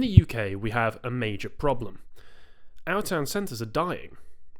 In the UK, we have a major problem. Our town centres are dying,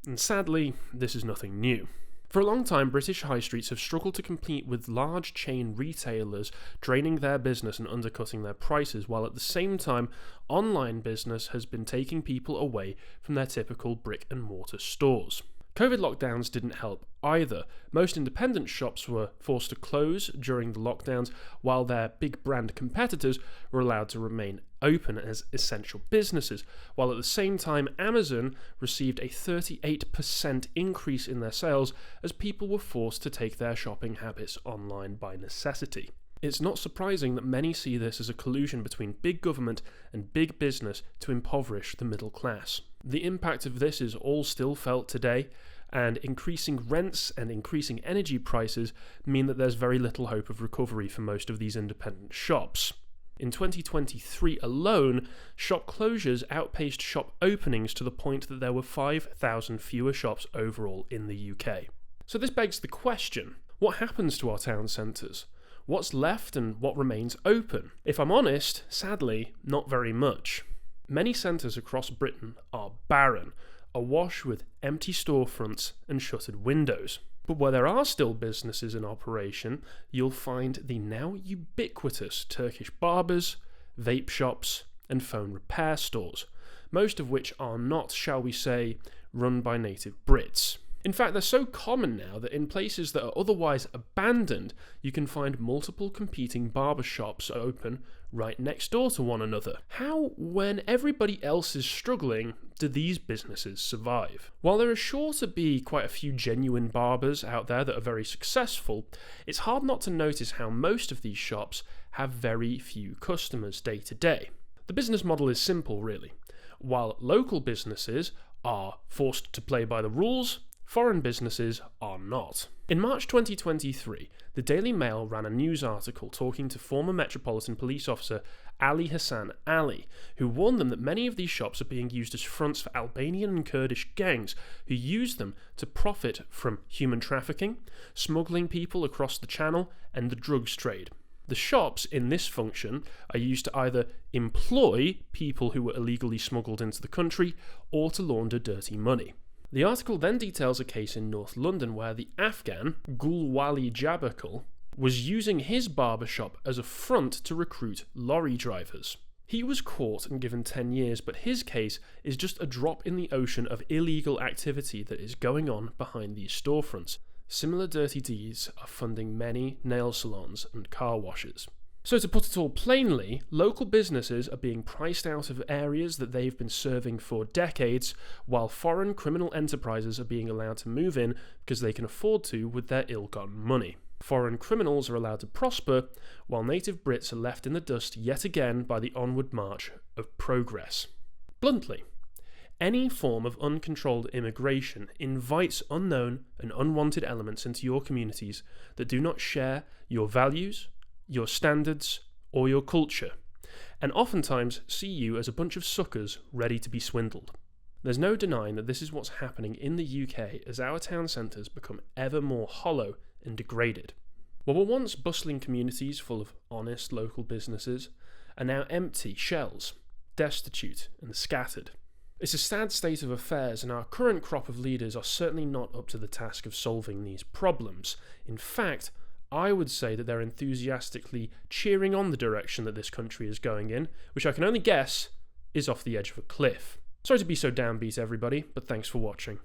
and sadly, this is nothing new. For a long time, British high streets have struggled to compete with large chain retailers, draining their business and undercutting their prices, while at the same time, online business has been taking people away from their typical brick and mortar stores. COVID lockdowns didn't help either. Most independent shops were forced to close during the lockdowns, while their big brand competitors were allowed to remain open as essential businesses, while at the same time Amazon received a 38% increase in their sales as people were forced to take their shopping habits online by necessity. It's not surprising that many see this as a collusion between big government and big business to impoverish the middle class. The impact of this is all still felt today, and increasing rents and increasing energy prices mean that there's very little hope of recovery for most of these independent shops. In 2023 alone, shop closures outpaced shop openings to the point that there were 5,000 fewer shops overall in the UK. So this begs the question, what happens to our town centres? What's left and what remains open? If I'm honest, sadly, not very much. Many centres across Britain are barren, awash with empty storefronts and shuttered windows. But where there are still businesses in operation, you'll find the now ubiquitous Turkish barbers, vape shops, and phone repair stores, most of which are not, shall we say, run by native Brits. In fact, they're so common now that in places that are otherwise abandoned, you can find multiple competing barber shops open right next door to one another. How, when everybody else is struggling, do these businesses survive? While there are sure to be quite a few genuine barbers out there that are very successful, it's hard not to notice how most of these shops have very few customers day to day. The business model is simple, really. While local businesses are forced to play by the rules, foreign businesses are not. In March 2023, the Daily Mail ran a news article talking to former Metropolitan Police Officer Ali Hassan Ali, who warned them that many of these shops are being used as fronts for Albanian and Kurdish gangs who use them to profit from human trafficking, smuggling people across the channel, and the drugs trade. The shops in this function are used to either employ people who were illegally smuggled into the country or to launder dirty money. The article then details a case in North London where the Afghan, Gulwali Jabakal, was using his barbershop as a front to recruit lorry drivers. He was caught and given 10 years, but his case is just a drop in the ocean of illegal activity that is going on behind these storefronts. Similar dirty deeds are funding many nail salons and car washes. So to put it all plainly, local businesses are being priced out of areas that they've been serving for decades, while foreign criminal enterprises are being allowed to move in because they can afford to with their ill-gotten money. Foreign criminals are allowed to prosper, while native Brits are left in the dust yet again by the onward march of progress. Bluntly, any form of uncontrolled immigration invites unknown and unwanted elements into your communities that do not share your values, your standards, or your culture, and oftentimes see you as a bunch of suckers ready to be swindled. There's no denying that this is what's happening in the UK as our town centres become ever more hollow and degraded. What were once bustling communities full of honest local businesses are now empty shells, destitute and scattered. It's a sad state of affairs, and our current crop of leaders are certainly not up to the task of solving these problems. In fact, I would say that they're enthusiastically cheering on the direction that this country is going in, which I can only guess is off the edge of a cliff. Sorry to be so downbeat, everybody, but thanks for watching.